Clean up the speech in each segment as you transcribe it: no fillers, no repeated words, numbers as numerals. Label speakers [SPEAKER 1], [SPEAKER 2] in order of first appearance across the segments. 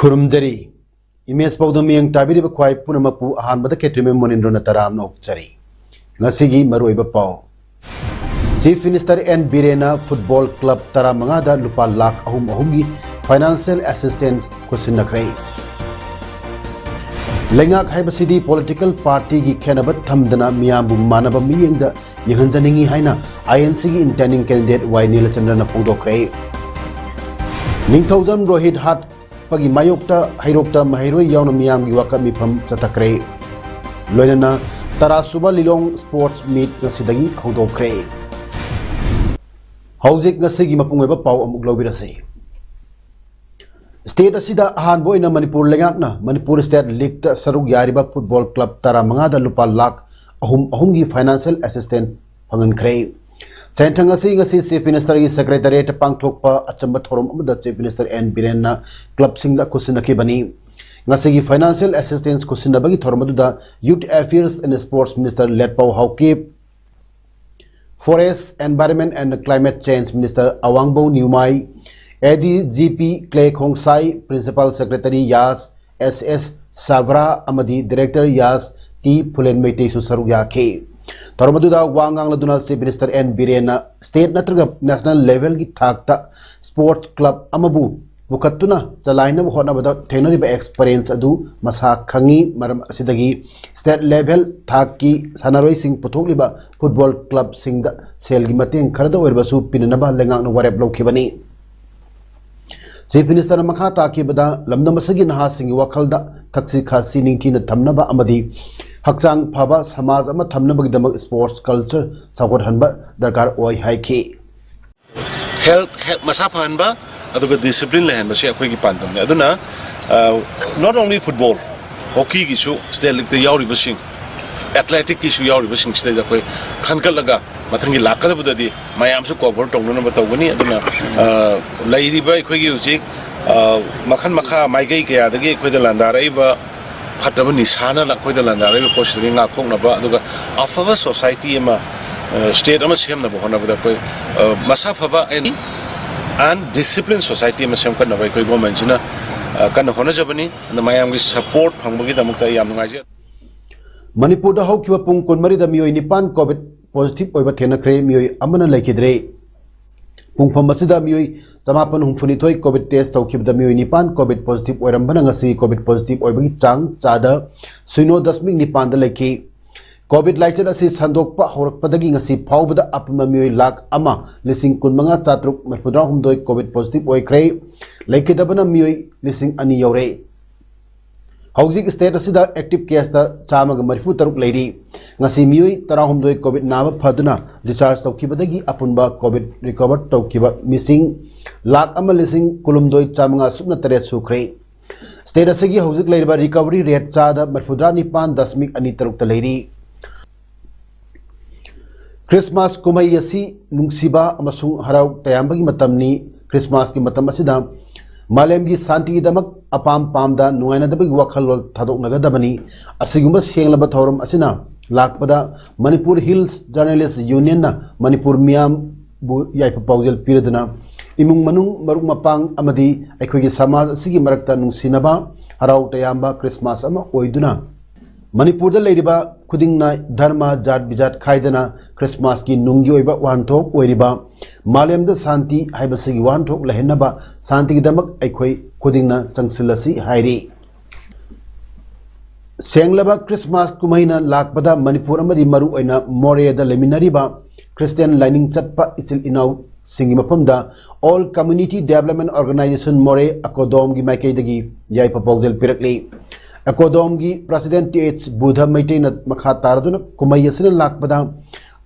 [SPEAKER 1] खुरुमजरी इमेज पौदम यंग ताबिरिब ख्वाई पुनमकु अहानबद केट्रिमे मोनिंद्रो नतराम नोकचरी ngasiगी maruiba paw Chief Minister N Birena Football Club Taramanga da lupa lakh ahum gi financial assistance kusinakrai lengak haibasidi political party gi khenabat thamdana miyambu manaba miyeng da yehanjaningi haina INC gi intending candidate Wainila Chandra pongdokrai ningthaujam Rohit Hat pagi mayokta hairokta mahiroi yauna miyam gi waka mifam chatakre loinana tarasuba lilong sports meet ngasidagi hodokre haujik ngasigi mapungweba paw amuk lobirase state asida ahan boina Manipur lengakna Manipur State League ta saruk yariba football club taramanga da lupa lakh ahum gi financial assistance pangan kre Sentang ngasi Chief Minister gi Secretariat pangthokpa achamba thorom amada Chief Minister N Birena club singla kusinaki bani ngasi gi financial assistance kusinabagi thormaduda Youth Affairs and Sports Minister Letpau Hauke Forest Environment and Climate Change Minister Awangbo Niumai ADGP Clay Khongsai Principal Secretary Yas SS Savra Amadi Director Yas T Phulen Meitei su saru yake Tarmaduda Wangang Laduna Chief Minister N Birena State Natraga National Level gi thakta Sports Club Amabu Bukatuna Chalaina Honabada Tenoriba experience adu Masa Khangi Maram Asidagi State Level Thaki Sanaroi Sing Putholiba Football Club Sing the Selgi Mateng Karda Werbasu Pinanaba Lengang Wareb Lokibani Chief Minister Makha Takibada Lamnamasagi Naha Sing Wakalda Taxi Khasi Ningtina Tamnaba Amadi Haksang Phaba Samaj ama thamnabagidamag sports culture sagot hanba darkar oi haiki
[SPEAKER 2] health masa phanba aduga discipline lehan basi akhoi gi pandam ne aduna not only football hockey gi su state league te yauri basing athletic gi su yauri basing state akhoi khankal laga mathangi lakada budadi mayam su cover tongna ba tawgani aduna lairi ba akhoi gi uji makhan makha maigai kya dagi akhoi da landarai ba Fataba Nisana Lakoida Landari, posting a Konaba, Alpha Society, State of Mashem, Masafava, and Discipline Society, Masam Kanava, Mention, Kanahona Jabani, and the Miami support Pangagida Mukayam.
[SPEAKER 1] Manipur the Hokipung Kunmari the Mio Nipan COVID positive over Tenacre, Mio Amana Lakidre. Pungpam Masida Mui, Samapan Humfunitoi COVID test, Tokip the Mui Nipan, COVID positive or Rambanangasi, COVID positive or Chang, Chada, Suno Dasming Nipan the Lake. COVID lighted as his Sandokpa, Horpadaging as he power the Apamui Lak Ama, Lissing Kunmanga Tatruk, Merpudahum doi COVID positive or Cray, Lake Dabana Mui, Lissing Ani Yore. Housing status the active case the Chamag Marifutaruk lady. Ngasi Mui, Tarahum doi COVID Nava Paduna, discharge Tokibadagi Apunba, COVID recovered Tokiba missing, Lak Ama Lissing, Kulumdoi Chamanga Subnataret Sukre. Status Sigi Housing lady by recovery rate Chada, Marfudrani Pan, Dasmik Anitaruk the lady. Christmas Kumayasi, Nungsiba, Amasung Harau, Tayambagi Matamni, Christmas ki Matamasida. Malemgi Santi Damak Apam Pamda Nuana the big Wakal Tadok Nagadabani, Asigumba Shanglaba Thorum Asina, Lakpada, Manipur Hills Journalists Union, Manipur Miam Yaipapogel Piradana, Imung Manung Marumapang Amadi, Equigi Samaz Sigi Marakta Nungsinaba, Harau Tayamba, Christmas Ama Oiduna. Manipur the Ladyba, Kudingna, Dharma, Jad Bijat Kaidana, Christmas ki Nungi Oiba Wantok, Oiriba, Malem the Santi, Hibasigi Wantok, Lahenaba, Santi Damak, Equi, Kudingna, Changsilasi, Hairi. Sanglaba Christmas Kumaina, Lakpada, Manipur Amadi Maru Ena, Morea the Leminariba, Christian Lining Chatpa Isil Inau, Singimapunda, All Community Development Organization More, Akodom Gimakadagi, Yaipapogel Pirakli. Akodom President T.H. Buddha Maintain at Makataraduna, Kumayasin Lakpada,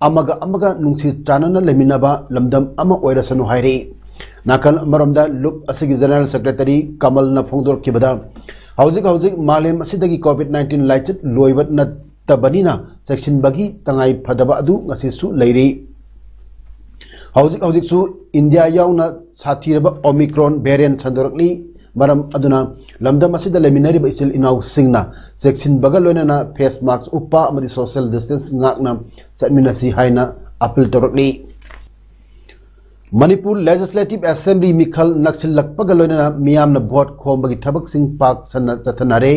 [SPEAKER 1] Amaga Nungsi Chanana Leminaba, Lamdam Ama Oirasanu Hairi. नाकल मरमदा लुप असगी general secretary Kamal न फोंदोरखिबदा हौजिक मालेम असिदगी कोविड-19 लाइचत लोइबत नत्तबनिना सेक्शनबगी तंगाई फदबा अदु ngasisu leiri हौजिक सु India याउना साथीरबा Omicron variant संदोरकली मरम अदुना लमदम असिदा लेमिनरिबा इसिल इनाउ सिंगना सेक्शनबगा लोइना face mask उपा अमदि सोशल डिस्टेंस ngakna चटमिनसी हाइना अपील तोरकली मणिपुर लेजिस्लेटिव असेंबली मिखल नक्सिलकपगा लोइना मियामना भोट खोमबगी थबकसिंग पाक सन्ना चथनारे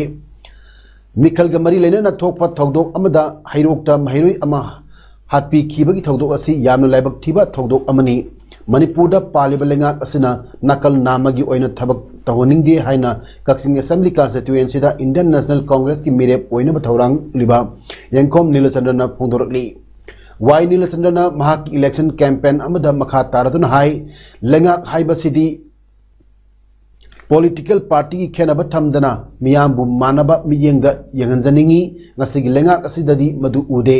[SPEAKER 1] मिखल ग मरी लेना थोकपा थौदोक अमदा हैरोकता महिरोई अमा हाटपी खीबगी थौदोक असि यामना लाइबक थीबा थौदोक अमनी मणिपुरदा पालिबा लेंगाक असना नकल नामगी ओइना थबक तहोनिंगदे हाइना कक्सिंग असेंबली कॉन्स्टिट्यूएंसी दा इंडियन नेशनल कांग्रेस की मिरेप ओइना थौरांग लिबा यंगखोम नीलचंद्रना फोंदोरकली वाई नीलचंद्रना महाकी इलेक्शन कैंपेन अमदा मखा तारदुना हाई लेंगाक हाइबसिदी पॉलिटिकल पार्टी की खेनब थमदना मियामबु मानबा मियेंगदा यंगनजनिंगी ngasiगी लेंगाक असिददी मदु उदे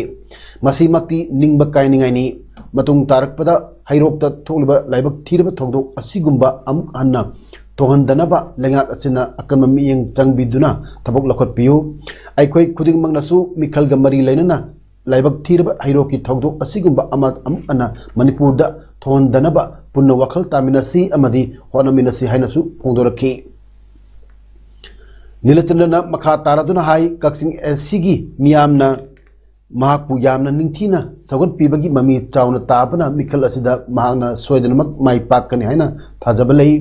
[SPEAKER 1] मसीमक्ति निंगब कायनिंगाइनी मतुंग तारकपदा हैरोकता थोलबा लाइबक थीरबा थौदोक असिगुंबा अमुक हन्ना तोहनदनबा लेंगाक असना अकम मियेंग चंगबिदुना थबक लखोटपियु आइखोय खुदिंगमंगनसु मिखलग मरी लेनना लाइबक थीरबा हैरोकी थौदोक असिगुंबा अमुक अना मणिपुरदा थोहनदनबा पुन्ना वखल तामिनसी अमदी होनमिनसी हाइनसु फोंदोरखी नीलचंद्रना मखा तारदुना हाई कक्सिंग एससीगी मियामना महाकु यामना निंगथीना सगन पीबगी ममी चावना ताबना मिखल असिदा महाना सोयदनमक माई पाकनी हाइना थाजबलई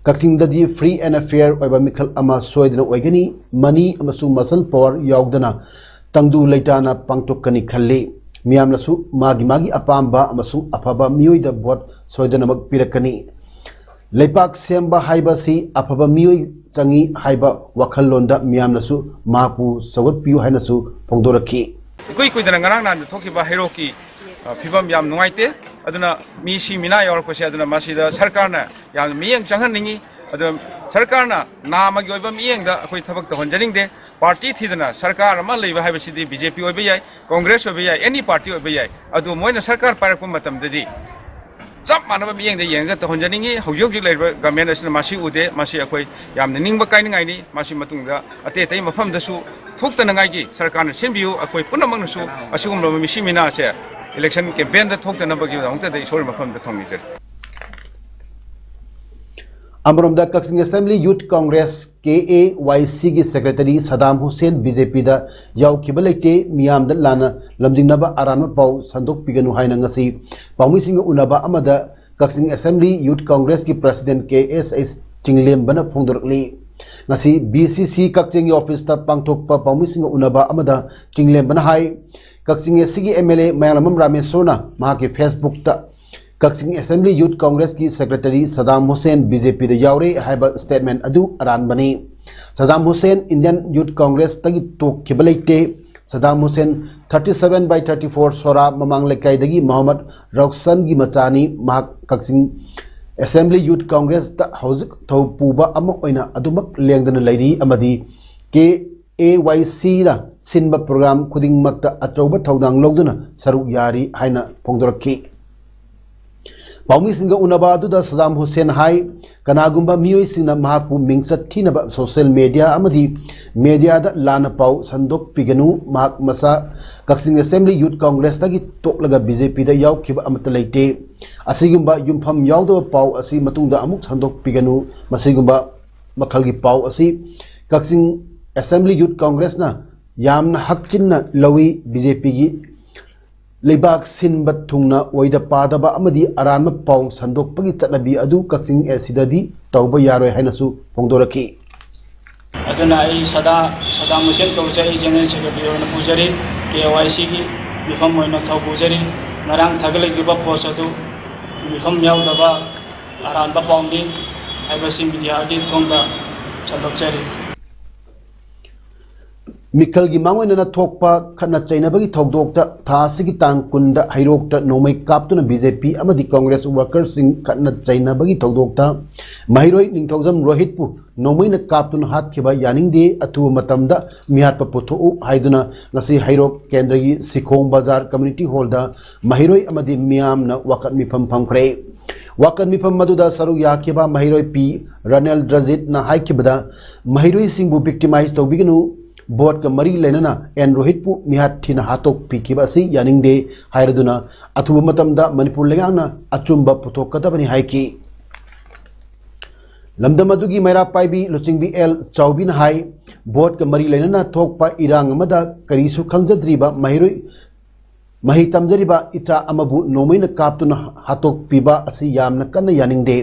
[SPEAKER 1] कक्सिंगददी फ्री एंड फेयर ओइबा मिखल अमा सोयदना ओइगनी मनी अमसु मसल पावर यावदना तंगदु लेटाना पांगतोकनी खल्ली मियामनसु मागी अपाम्बा अमसु अफबा मियोइदा भोट सोयदनमक पिरकनी लेपाक सेम्बा हाइबासी अफबा मियोइ चंगी हाइबा वखललोंदा मियामनसु माकु सगत पियु हाइनसु फोंदोरखी
[SPEAKER 3] कुइदना ngarang nan thokiba heroki phibam yam nuaite aduna mi si mina yorkose aduna masida sarkarna yam miyeng changhanningi aduna sarkarna namagi oiba miyeng da akoi thabak ta honjaning de party thidana sarkar ama leiba haibasidi BJP oiba yai congress oiba yai any party oiba yai adu moina sarkar parakpa matam dadi chap manaba miyeng de yenga ta honjaningi hojok leiba government asna masi ude masi akoi yam ningba kainingai ni masi matungda ate tai mafam dasu थोक्तनगाई सरकार सिंबियु अखोई पुनमंगनसु असिगुम मिसिमिना से election campaign द थोक्तनबगी दंगते इशोर मफम द थोंगिजर
[SPEAKER 1] अमरोमदा Kakching assembly youth Congress KAYC की सेक्रेटरी सदाम हुसैन BJP दा याउखिबा लेते मियाम द लाना लमजिंगनबा आरानबा पाउ संदोक पिगनु हाइना ngasi पाउमिसिंग उनबा अमदा कक्सिंग असेंबली यूथ कांग्रेस की प्रेसिडेंट KSS चिंगलेम बना फोंदोरकली ngasi BCC कक्सिंग ऑफिस ता पांगथोकपा पाउमिसिंग उनबा अमदा चिंगलेम बना हाई कक्सिंग एससी MLA मयालमम रामेश्वरना महाके फेसबुक ता कक्सिंग असेंबली यूथ कांग्रेस की सेक्रेटरी सदाम हुसैन BJP द यावरे हाइबा स्टेटमेंट अदु अरान बनी Saddam Hussain Indian youth Congress तगी तोखिबा लेते सदाम हुसैन 37/34 सोरा ममांग लेकाइदगी मोहम्मद रौशन की मचानी महाक कक्सिंग असेंबली यूथ कांग्रेस ता हौजिक थौ पुबा अमा ओइना अदुमक लेंगदन लैरी अमदी KAYC ना सिनबा प्रोग्राम खुदिंग मक्ता अचौबा थौदांग लौदुना सरुक यारी हाइना फोंदोरखी पाउमी सिंगा उनबा अदुदा सदाम हुसैन हाई कनागुंबा मियोइ सिंगना महाकु मिंगसत थीनबा सोशल मीडिया अमदी मीडिया दा लाना पाउ संदोक पिगनु महाक मसा कक्सिंग असेंबली यूथ कांग्रेस तगी तोकलगा BJP दा याउखिबा अमत लेते असिगुंबा युमफम याउदो पाउ असि मतुंगदा अमुक संदोक पिगनु मसिगुंबा मखलगी पाउ असि कक्सिंग असेंबली यूथ कांग्रेस ना यामना हकचिन्ना लवी BJP गी लेबाक सिनबत थुंगना ओइदा पादबा अमदी अरानम पाउ संदोकपगी चटनबी अदु कक्सिंग एसिददी तौबा यारोय हाइनसु फोंदोरखी
[SPEAKER 4] अदुना आई सदाम हुसैन कौजरी जनरल सेक्रेटरी ओना पुजरी KAYC की मिफम ओइना थौ पुजरी नरांग थगलेगिबा पोस्ट अदु मिफम याउदबा अरानबा पाउनी हाइबसि मीडिया की थोंदा चंदोकचरी मिखल की मांगोइना थोकपा खना चैनबगी थौदोकता थासिगी तांग कुंदा हैरोकता नोमै कापतुना BJP अमदी कांग्रेस वर्कर्स सिंग खना चैनबगी थौदोकता महिरोइ निंथौजम रोहितपु नोमैना कापतुना हातखिबा यानिंगदे अथु मतमदा मिहातपा पुथोउ हाइदुना ngasi हैरोक केंद्रगी सिखोंग बाजार कम्युनिटी हॉलदा महिरोइ अमदी मियामना वकत मिफम फमखरे
[SPEAKER 1] वाकन मिफम मदुदा सरू याखिबा महिरोय पी रनेल ड्रजित ना हाइकिबदा महिरोय सिंगबु विक्टिमाइज तौबिगनु बोट का मरी लेना एन रोहित पु मिहात थिना हातोक पिकिबा सि यानिंगदे हायरदुना अथुबा मतमदा मणिपुर लेगांगना अचुंबा पुथोकदबनि हाइकी लमदम अदुगी मैरा पाइबी लुचिंगबी एल चौबिन हाई बोट का मरी लेना थोकपा इरांग अमदा करीसु खंगजद्रीबा महिरोय मही तमजरीबा इचा अमबु नोमैन कापतुना हातोक पिबा असि यामना कन्ना यानिंगदे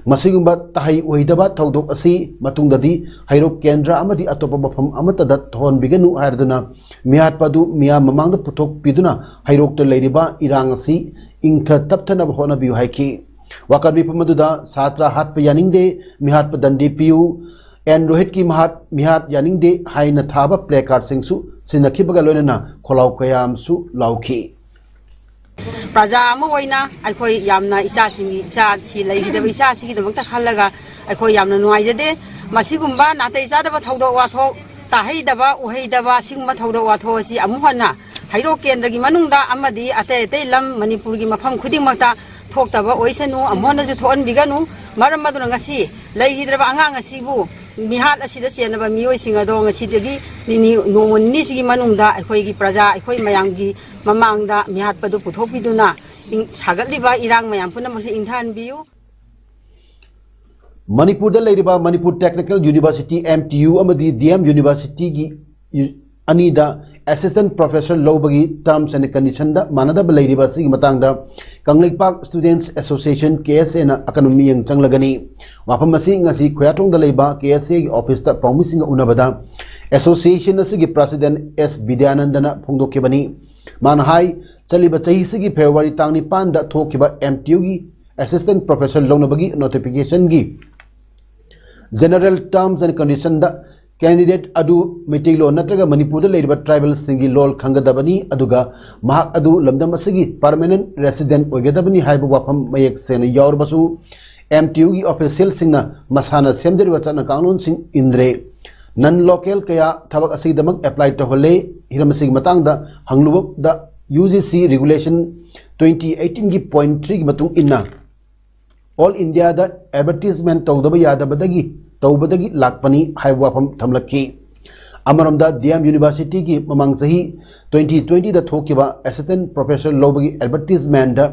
[SPEAKER 1] मसिगुंबा ताहाई ओहिदबा थौदोक असि मतुंगददी हैरोक केंद्र अमदी अतोप मफम अमतदा थोन बिगनु हायरदुना मिहात पदु मिया ममांग पुथोक पिदुना हैरोक त लैरिबा इरांग असि इंथ तपथना होनबियु हाइकी वाकर बिपमदुदा सात्रा हात प यानिंगदे मिहात प दंडी पियु एन रोहित की मिहात यानिंगदे हाइना थाबा प्ले कार्ड सिंगसु सिनखिबगा लोइना खोलाव कयामसु लाउखी
[SPEAKER 5] प्रजा अमा ओइना अखोय यामना इसा सी लैगिदब इसा सिगिदमक्ता खल्लगा अखोय यामना नुआइजदे मसिगुम्बा नातै जादबा थौदो वाथो ताहैदबा उहैदबा सिगुम्बा थौदो वाथो असि अमुहना हैरो केंद्रगी मनुंगदा अमदी अतै अतै लम मणिपुरगी मफम खुदिंगमक्ता थोक्तबा ओइसनु अमहनजु थोअनबिगनु मरम मदुना ngasi लैगिद्रबा अंगांग असिबु मिहात असिदा सेनबा मियोइसिंग अदो ngasiदगी निनि नोमनि सिगी मनुंगदा अखोयगी प्रजा अखोय मयांगी ममांगदा मिहात पदु पुथोपिदुना सागतलिबा इरांग मयाम पुनमसे इंथानबियु
[SPEAKER 1] मणिपुर दा लेरिबा मणिपुर टेक्निकल यूनिवर्सिटी MTU अमदी DM यूनिवर्सिटी की अनीदा असिस्टेंट प्रोफेसर लौबगी टर्म्स एंड कंडीशन दा मानदब लेरिबा सिगी मतंगदा कंगलेपाक स्टूडेंट्स एसोसिएशन KSA ना अकनमी यंग चंगलगनी वाफम मसी ngasi खोयाथोंग दा लेबा KSA की ऑफिस ता प्रॉमिसिंग उनबदा एसोसिएशन सिगी प्रेसिडेंट S विद्यानंदना फोंदोकेबनी मान हाई चलिबा चही सिगी फेब्रुवारी तांग 9 दा थोकिबा MTU की असिस्टेंट प्रोफेसर लौनबगी नोटिफिकेशन की जनरल टर्म्स एंड कंडीशन दा कैंडिडेट अदु मिटिलो नत्रगा मणिपुर लेरिबा ट्राइबल सिंगी लोल खंगदबनी अदुगा महाक अदु लमदम असगी परमानेंट रेसिडेंट ओगदबनी हाइबु वाफम मयक सेन यावरबसु MTU की ऑफिशियल सिंगना मसाना सेमजरिबा चना कानून सिंग इंद्रे नन लोकल कया थबक असिगदमक अप्लाई तोहले हिरमसिग मतंगदा हंगलुब द UGC रेगुलेशन 2018 की पॉइंट 3 की मतुंग इन्ना ऑल इंडिया द एडवर्टाइजमेंट तौदब यादबदगी तौबदगी लाकपनी हाइब वाफम थमलकी अमरमदा DM यूनिवर्सिटी की ममांग सही 2020 द थोकिबा असिस्टेंट प्रोफेसर लौबगी एडवर्टाइजमेंट द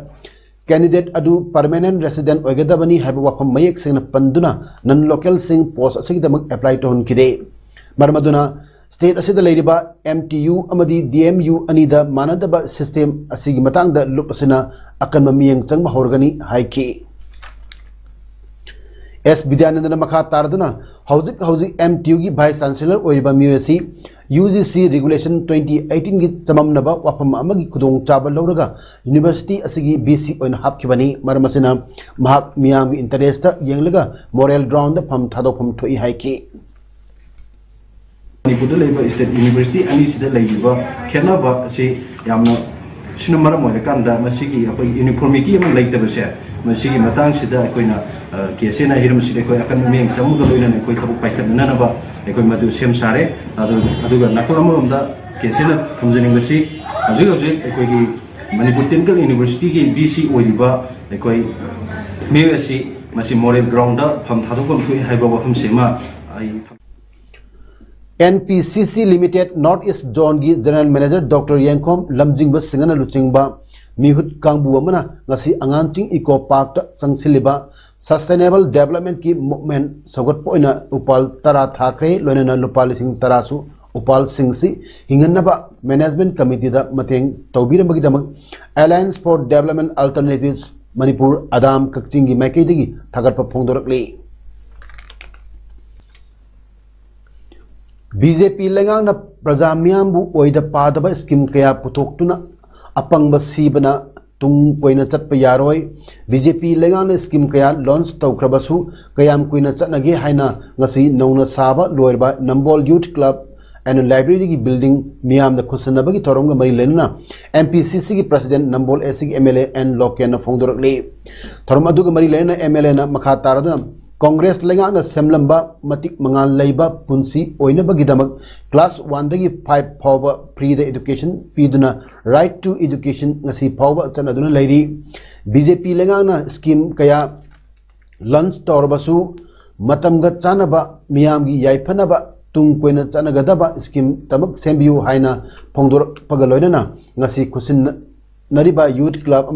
[SPEAKER 1] कैंडिडेट अदु परमानेंट रेसिडेंट ओगदबनी हाइब वाफम मयक सिंग पंदुना नन लोकल सिंग पोस्ट असिगदमक अप्लाई तोहन किदे मरमदुना स्टेट असिदा लेरिबा MTU अमदी DMU अनीदा मानदबा सिस्टम असिगी मतंगदा लुप असना अकन ममियंग चंगबा होरगनी हाइकी S विद्यानंदन मखा तारदुना हौजिक MTU की वाइस चांसलर ओइबा मियोसी UGC रेगुलेशन 2018 की चममनबा वाफम अमगी खुदोंग चाबा लौरगा यूनिवर्सिटी असिगी BC ओइन हापखिबनी मरमसिना महाक मियाम की इंटरेस्ट येंगलगा मोरल ग्राउंड फम थादोफम थोई हाइकी
[SPEAKER 6] मणिपुर लेबा स्टेट यूनिवर्सिटी अनि सिदा लेबा खेनबा से यामना सिना मरम ओइरकांदा मसिगी अखोय यूनिफॉर्मिटी अम लेतबसे मसिगी मतंग सिदा अखोयना केसेना हिरम सिदा अखोय अकन मेंग समुग लोइना अखोय थबक पाइखननबा अखोय मदु सेम सारे अदुगा नाथोरमदा केसेना थमजनिंगसि हजि हजि अखोयगी मणिपुर टेक्निकल यूनिवर्सिटी की BC ओइबा अखोय मेयसी मसि मोरल ग्राउंड फम थादोकम थोई हाइबा वफम सेमा आई
[SPEAKER 1] NPCC limited north east zone की जनरल मैनेजर डॉक्टर यांकोम लमजिंग सिंगना लुचिंगबा मिहुत कांगबु अमना ngasi anganching इको पार्क संगसिलिबा सस्टेनेबल डेवलपमेंट की मूवमेंट सगत पोइना उपाल तरा थाखरे लोइना लुपाल सिंग तरासु उपाल सिंगसी हिंगनबा मैनेजमेंट कमिटी दा मतेंग तौबिरमगिदमक alliance for development alternatives Manipur अदाम कक्चिंग की मैकेदगी थगरप फोंदोरकली BJP lengang प्रजा म्यामबु ओइदा पादबा स्कीम कया पुथोक्तुना अपंग सीबना तुंग कोइना चटप यारोय BJP lengang स्कीम कया लॉन्च तौख्रबसु कयाम कोइना चटनगे हाइना ngasi नौना साबा लोयरबा Nambol youth club and library की बिल्डिंग मियाम द खुसनबगी थोरंग मरी लेना MPCC की प्रेसिडेंट नंबोल SC की MLA एन लोकेन फोंदोरकले थोरम अदुग मरी लेना MLA ना मखा तारदना कांग्रेस लेंगाना सेमलंबा मतिक मंगाल लेबा पुंसी ओइनबगिदमक क्लास 1 दगी 5 फावबा फ्री द एजुकेशन पीदुना राइट टू एजुकेशन ngasi फावबा चनदुना लेरी बीजेपी लेंगाना स्कीम कया लंच तौरबसु मतमगा चानबा मियामगी याइफनबा तुंग कोइना चनगदबा स्कीम तमक सेम्बियु हाइना फोंदोर पगलोइना ngasi खुसिन नरिबा यूथ क्लब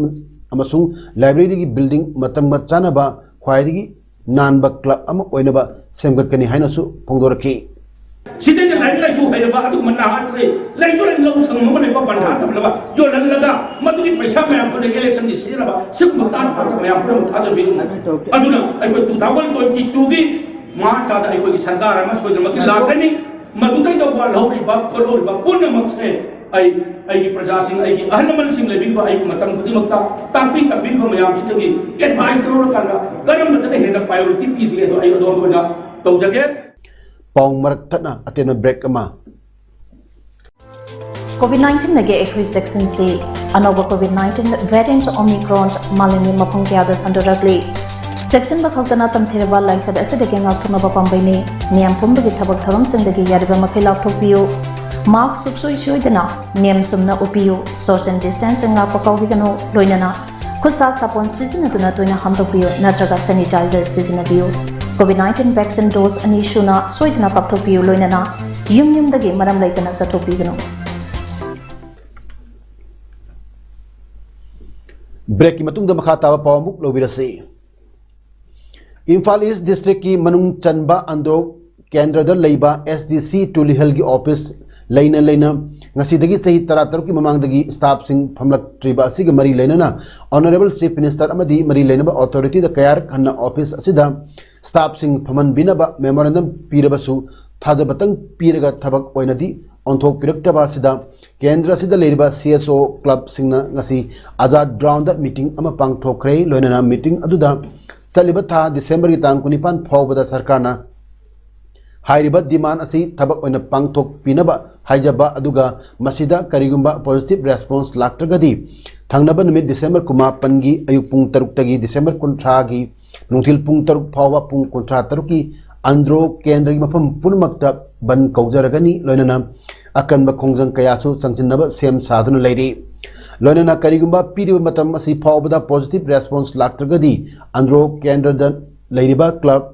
[SPEAKER 1] अमसुंग लाइब्रेरी की बिल्डिंग मतमगा चानबा ख्वाइदगी नानबा क्लब अमा ओइनबा सेमगतकनी हाइनासु फोंदोरखी
[SPEAKER 7] सिदेन लाइक लाइसु हैबा अदु मन्ना हातले लाइजो लै लौ संग मने बा पन्ना तबलबा जो ललगा मदुगी पैसा मैम को इलेक्शन दि सिरबा सिक मतान पर मैम पर थाज बिरु अदुना अइ 2022 की मार्च आदा अइ को सरकार अमा सोइदमकी लाकनी मदुदै जो बा लौरी बा खोलोरी बा पुन मक्से अइ प्रजा सिंह अइ अहलमन सिंह लेबिबा अइ मतम खुदी मक्ता तापी तबी को मैम सिदगी एडवाइस करो कांगा करम मदने हेना प्रायोरिटी पीसिगे तो अइ अदो बना तौजगे
[SPEAKER 1] पाउंग मरक थना अतेन ब्रेक अमा
[SPEAKER 8] COVID-19 nage ekhui section C anoba COVID-19 variant Omicron malini mapang kya sandorakli section ba khawtana tamthirwa langsad asidege ngakthuna ba pambaini niam pumbagi thabak tharam singdagi yariba makhila thokpiyo mark subsoi choidana niam sumna upiyo social distancing ngakpa kawbigano loinana khusa sapon seasonatuna toina hamtokpiyo natraga sanitizer seasonatiyo COVID-19 vaccine dose ani shuna soidna pakthokpiyo loinana yum dagi maram laitana sathokpigano
[SPEAKER 1] break की मतुंग मखा तावा पावमुक लोबिरसे Imphal east district की मनुंग चनबा अंदो केंद्र the लेबा एसडीसी टुलिहल की ऑफिस लेना लेना ngasi सही तरातर की ममांगदगी स्टाफ सिंह फमलक ट्रिबा सिग मरी लेना ऑनरेबल चीफ मिनिस्टर अमदी मरी लेना अथॉरिटी द कयार खन्ना ऑफिस असिदा स्टाफ सिंह फमन बिनबा मेमोरेंडम पीरबसु थाजबतंग पीरगा थबक ओइनदी ऑनथोक पिरक्तबा सिदा केंद्र सिदा लेरिबा सीएसओ क्लब सिंगना ngasi आजाद ग्राउंड द मीटिंग अमा पांगथोखरे लोइना मीटिंग अदुदा चलिबा था दिसंबर की तांग 19 फावबदा सरकारना हाइरिबा डिमांड असि थबक ओइना पांगथोक पिनबा हाइजबा अदुगा मसिदा करिगुंबा पॉजिटिव रेस्पॉन्स लाक्त्रगदी थांगनबा निमित दिसंबर 19 गी अयुक पुंग 3 तगी दिसंबर 19 गी नुंथिल पुंग 3 फावबा पुंग 19 की अंद्रो केंद्र की मफम पुनमक्ता बन कौजरगनी लोइना अकनबा खोंजंग कयासु संचिनबा सेम साधन लेरी लोइना करिगुंबा पीरिबा मतम असि फावबदा पॉजिटिव रेस्पॉन्स लाक्त्रगदी अंद्रो केंद्र द लेरिबा क्लब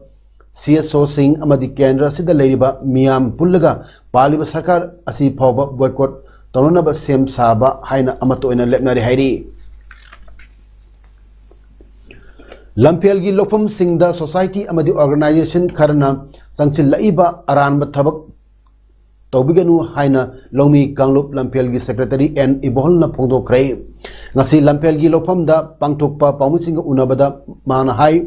[SPEAKER 1] सीएसओ सिंह अमदी केंद्र सिदा लेरिबा मियाम पुल्लगा पालिबा सरकार असि फावबा बॉयकॉट तौरनबा सेम साबा हाइना अमतो ओइना लेपनारि हाइरी लंफेल की लोफम सिंह सोसाइटी अमदी ऑर्गेनाइजेशन खरना संचिल लइबा अरानबा थबक तौबिगनु हाइना लौमी कांगलुप लंफेल की सेक्रेटरी एन इबोहलना फोंदोखरे ngasi लंफेल की लोफम दा पांगथोकपा पामुसिंग उनबदा माना हाई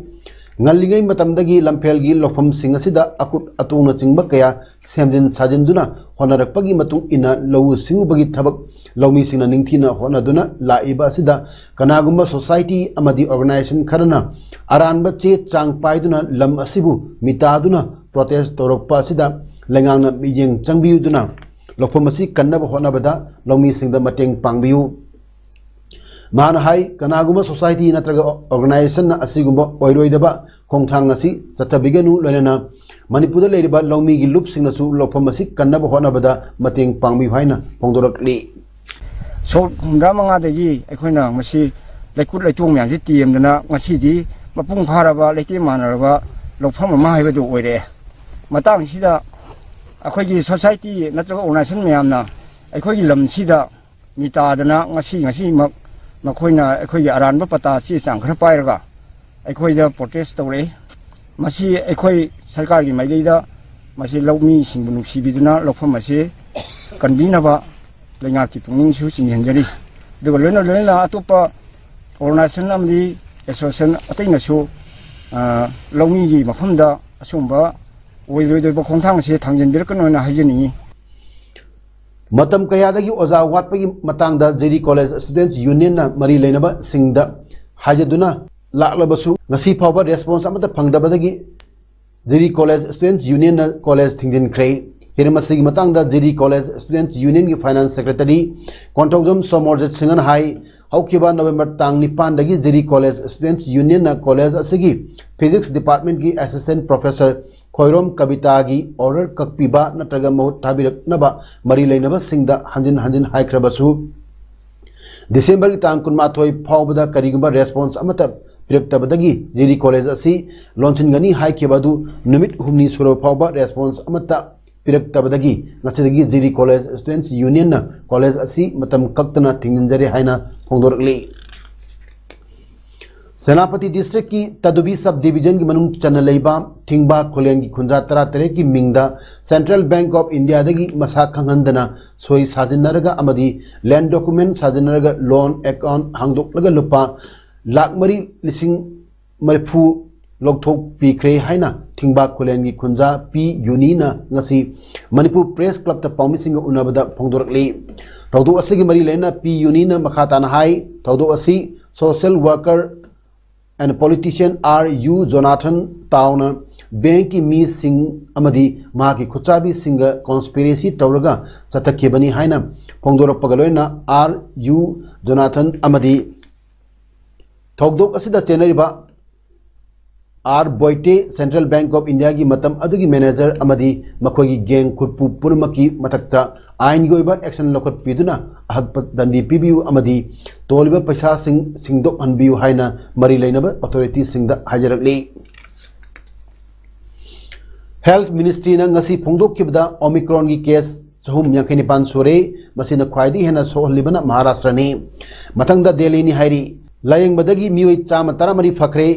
[SPEAKER 1] ngaligai matamdagi लंफेल की लोफम सिंह असिदा अकुट अतुंगना चिंगबा कया सेमजिन साजिनदुना होनरकपगी मतुंग इना लौ सिंगुबगी थबक लौमी सिंगना निंगथिना होनदुना लाइबा असिदा कनागुंबा सोसाइटी अमदी ऑर्गेनाइजेशन खरना अरानबा चे चांग पाइदुना लम असिबु मितादुना प्रोटेस्ट तौरकपा असिदा लेंगांगना मियेंग चंगबियुदुना लोफम असि कन्नबा होनबदा लौमी सिंगदा मटेंग पांगबियु मान हाई कनागुमा सोसाइटी नत्रगा ऑर्गेनाइजेशन असिगुमा ओइरोइदबा खोंथांग असि चथबिगनु लोइना मणिपुर लेरिबा लौमी की लुप सिंगसु लोफम असि कन्नबा होनबदा मतेंग पांगबि हाइना फोंदोरकली
[SPEAKER 9] सो हुंद्रा मंगादगी अखोइना मसि लेकुट लेतुंग म्याम जि टीएमदना ngasiदी मपुंग फारबा लेते मानरबा लोफम मा हाइबदु ओइरे मतंग सिदा अखोइगी सोसाइटी नत्रगा ऑर्गेनाइजेशन म्यामना अखोइगी लमसिदा मितादना ngasi मक मखोइना अखोइगी अरानबा पता ची चांखर पाइरगा अखोइदा प्रोटेस्ट तौरे मसी अखोइ सरकार की माइदैदा मसी लौमी सिंगबु नुसिबिदुना लोफम मसी कन्बीनबा लेंगा की पुंगनिंगसु सिंहनजरी दुग लोइना अतोपा ऑर्गेनाइजेशन अमदी एसोसिएशन अतैनसु लौमी की मफमदा असुंबा ओइरोइदबा खोंथांगसे थांजिनबिरकनोना हाइजनी
[SPEAKER 1] मतम कयादगी ओजा वाटपगी मतंगदा जेरी कॉलेज स्टूडेंट्स यूनियन ना मरी लेनबा सिंगदा हाजदुना लाक्लबसु ngasi फावबा रेस्पॉन्स अमदा फंगदबदगी जेरी कॉलेज स्टूडेंट्स यूनियन ना कॉलेज थिंजिन ख्रे हिरमसिगी मतंगदा जेरी कॉलेज स्टूडेंट्स यूनियन की फाइनेंस सेक्रेटरी कोंथोगजम सोमोरजित सिंगन हाई हौखिबा नवंबर तांग 9 दगी जिरी कॉलेज स्टूडेंट्स यूनियन ना कॉलेज असगी फिजिक्स डिपार्टमेंट की असिस्टेंट प्रोफेसर खोइरोम कविता की ऑर्डर कक्पीबा नत्रगा महुत थाबिरकनबा मरी लेनबा सिंगदा हंजिन हंजिन हाइख्रबसु दिसंबर की तांग 19 फाउबदा करिगुबा रेस्पॉन्स अमत पिरक्तबदगी जिरी कॉलेज असी लॉन्चिनगनी हाइखेबदु नुमित हुमनी सुरो फाउबा रेस्पॉन्स अमत पिरक्तबदगी ngasiदगी जिरी कॉलेज स्टूडेंट्स यूनियन ना कॉलेज असी मतम कक्तना थिंगनजरे हाइना फोंदोरकली सेनापति डिस्ट्रिक्ट की तदुबी सब डिवीजन की मनुंग चनलेबा थिंगबा खोलेंगी खुंजा तरा तरे की मिंगदा सेंट्रल बैंक ऑफ इंडिया दगी मसा खंगंदना सोई साजिनरगा अमदी लैंड डॉक्यूमेंट साजिनरगा लोन अकाउंट हांगदोकलगा लुपा लाख मरी लिसिंग मरफू लोकथोक पीख्रे हाइना थिंगबा खोलेंगी खुंजा पी यूनीना ngasi मणिपुर प्रेस क्लब ता पाउमिसिंग उनबदा फोंदोरकली तौदो असगी मरी लेना पी यूनीना मखाताना हाई तौदो असी social worker and politician R.U. Jonathan Tauna bank की मी सिंह अमदी मा की खुचाबी सिंह कॉन्स्पिरेसी तौरगा चतकेबनी हाइना फोंदोरपगलोइना R.U. Jonathan अमदी थौदोक असिदा चेनरिबा आर बोइटे सेंट्रल बैंक ऑफ इंडिया की मतम अदुगी मैनेजर अमदी मखोगी गैंग खुरपु पुरमकी मथक्ता आइन गोइबा एक्शन लखत पिदुना अहक दंडी पिबियु अमदी तोलिबा पैसा सिंगदो हनबियु हाइना मरी लेनबा अथॉरिटी सिंगदा हाजरकली हेल्थ मिनिस्ट्री ना ngasi फोंदोकिबदा ओमिक्रॉन की केस चहुम यांखनिपान सोरे मसिना ख्वाइदी हेना सोहलिबना महाराष्ट्र ने मथंगदा दिल्ली नि हाइरी लायंगबदगी मियोय चाम तरामरी फखरे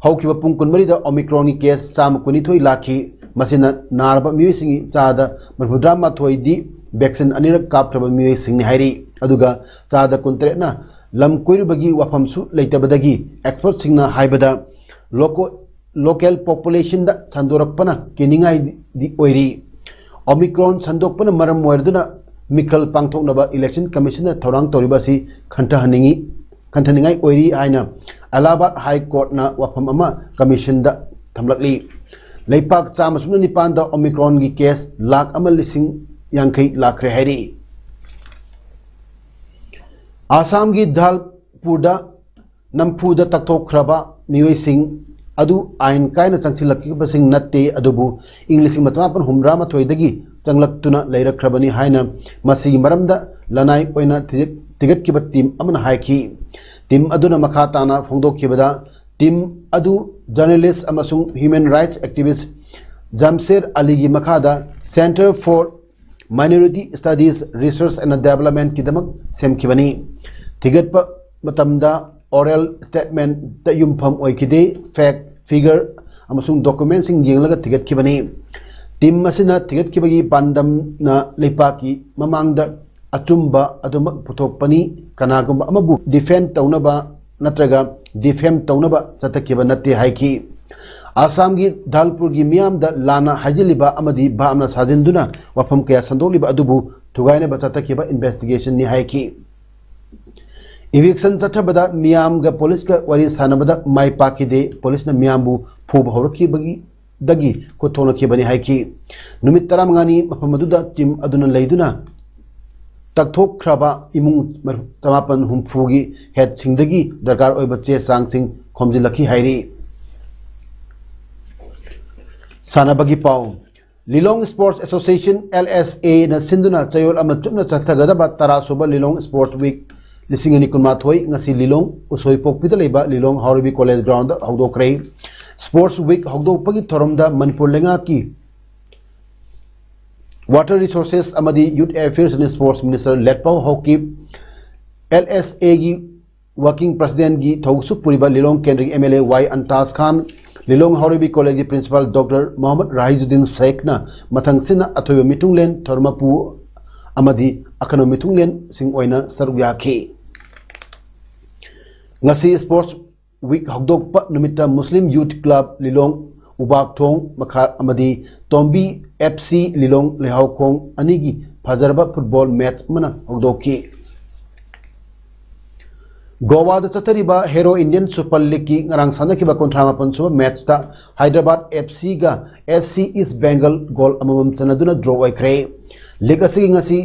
[SPEAKER 1] हौखिबा पुंग कुनमरीदा ओमिक्रॉन की केस चाम कुनिथोई लाखी मसिना नारबा मियोयसिंगी चादा मरफुद्रा माथोइदी वैक्सीन अनिरक कापख्रबा मियोयसिंगनि हाइरी अदुगा चादा कुंतरेना लम कोइरुबगी वाफमसु लेतबदगी एक्सपर्ट सिंगना हाइबदा लोकल पॉपुलेशन दा संदोरकपना किनिंगाई दि ओइरी ओमिक्रॉन संदोकपना मरम मोरदुना मिखल पांगथोकनबा इलेक्शन कमीशन थौरांग तौरिबासी खंथनिंगाई ओइरी आइना अलाहाबाद हाई कोर्ट ना वफम अमा कमीशन दा थमलकली लेपाक चामसुन निपान दा ओमिक्रॉन की केस लाख अमा लिसिंग यांखई लाखरे हैरी आसाम की धालपुरदा नमफुदा तकथोखरबा मियोय सिंह अदु आइन कायना चंगसिलक्किबसिंग नत्ते अदुबु इंग्लिश मतमापन हुमरा मथोइदगी चंगलक्तुना लैरखरबनी हाइना मसिगी मरमदा लनाई ओइना तिगटकिबा टीम अमना हाइखी टीम अदुना मखाताना फोंदोखिबदा टीम अदु जर्नलिस्ट अमसुंग human rights activist Jamshed Ali की मखादा centre for minority studies research and development की दमक सेमखिबनी थिगटप मतमदा ओरल स्टेटमेंट द युमफम ओइखिदे फैक्ट फिगर अमसुंग डॉक्यूमेंट्सिंग येंगलगा थिगटखिबनी टीम मसिना थिगटखिबगी पांडम ना लेपाकी ममांगदा अचुंबा अदुमक पुथोकपनी कनागुंबा अमबु डिफेंड तौनबा नत्रगा डिफेम तौनबा चतकिबा नत्ते हाइखी आसाम की धालपुर की मियाम दा लाना हाजिलिबा अमदी बामना साजिंदुना वफम कया संदोलिबा अदुबु थुगाइने बचतकिबा इन्वेस्टिगेशन नि हाइखी इविक्शन चथबदा मियाम गा पुलिस का वरी सानबदा माई पाकिदे पुलिस न मियामबु फुब हौरखिबगी दगी खुथोनखिबनी हाइखी नुमित 15 मफमदुदा टीम अदुना लेदुना तकथोखरबा इमुंग तमापन हुमफुगी हेड सिंगदगी दरकार ओइबा चे सांगसिंग खोमजिलखी हाइरी सानबगी पाउ लिलोंग स्पोर्ट्स एसोसिएशन LSA न सिंधुना चयोल अम चुपना चथगदबा तरासुबा लिलोंग स्पोर्ट्स वीक लिसिंगनी कुनमाथोई ngasi लिलोंग उसोइपोकपिदा लेबा लिलोंग हाउरबी कॉलेज ग्राउंड हौदोकरे स्पोर्ट्स वीक हौदोकपगी थोरमदा मणिपुर लेंगा की वाटर रिसोर्सेस अमदी youth affairs and sports minister Letpao Haokip LSA की वर्किंग प्रेसिडेंट की थौसु पुरिबा लिलोंग केंद्र की MLA Y Antas Khan Lilong Haoreibi college की प्रिंसिपल डॉक्टर मोहम्मद राहिजुद्दीन शेखना मथंगसिना अथोय मिटुंगलेन थोरमपु अमदी अखनो मिटुंगलेन सिंग ओइना सरुक याखी ngasi स्पोर्ट्स वीक हौदोकपा नुमिता मुस्लिम यूथ क्लब लिलोंग उबाकथोंग मखा अमदी तोंबी FC लिलोंग लेहाउखोंग अनिगी फजरबा फुटबॉल मैच मना हौदोकी गोवा चतरीबा हेरो इंडियन सुपर लीग की ngarang sanakhiba 38 suba मैच ता हैदराबाद FC गा SC ईस्ट बेंगल गोल अममम चनदुना ड्रॉ ओइख्रे लीग असि ngasi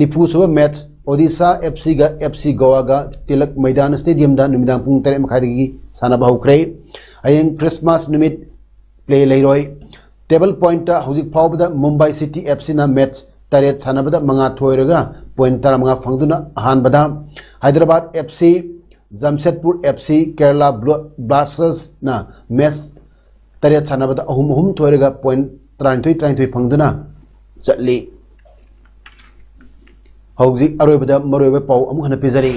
[SPEAKER 1] 9 suba match Odisha FC गा FC गोवा गा तिलक मैदान स्टेडियम दा नुमिदांग पुंग 3 मखाइदगी सानाबा हौख्रे अयंग क्रिसमस निमित प्ले लेरोय टेबल पॉइंट ता हौजिक फावबदा मुंबई सिटी FC ना मैच तरेत सानाबदा मंगा थोयरगा पॉइंट 15 फंगदुना अहानबदा Hyderabad FC Jamshedpur FC Kerala blasters ना मैच तरेत सानाबदा अहुम थोयरगा पॉइंट 33 फंगदुना चटली हौजिक अरोयबदा मरोयबा पाउ अमु हना पिजरी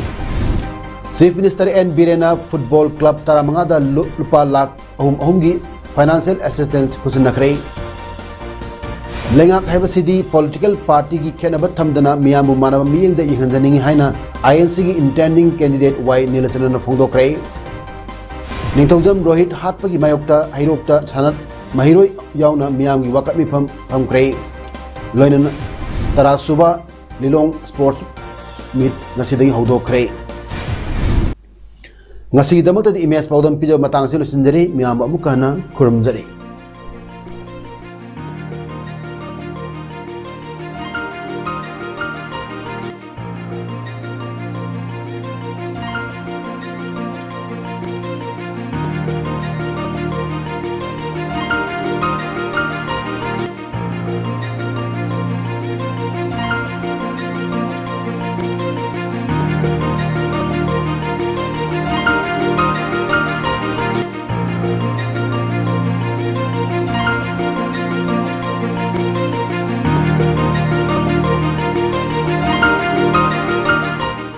[SPEAKER 1] चीफ मिनिस्टर एन बीरेना फुटबॉल क्लब तरामंगा दा लुपा लाख अहुम गी फाइनेंशियल असिस्टेंस खुसनखरे लेंगा हैबसिदी पॉलिटिकल पार्टी की खेनब थमदना मियामु मानब मियंग दा यहंजनिंग हाइना INC की इंटेंडिंग कैंडिडेट वाई नीलचंद्रन फोंदोखरे निंथौजम रोहित हाटपगी मायोक्ता हैरोक्ता सानत महिरोय यावना मियामगी वाकत मिफम फमखरे लोइनन तरासुबा लिलोंग स्पोर्ट्स मीट ngasiदगी हौदोखरे ngasi damak tadi imes paudam pijo matang silu sendiri miyam amu kana खुरमजरी।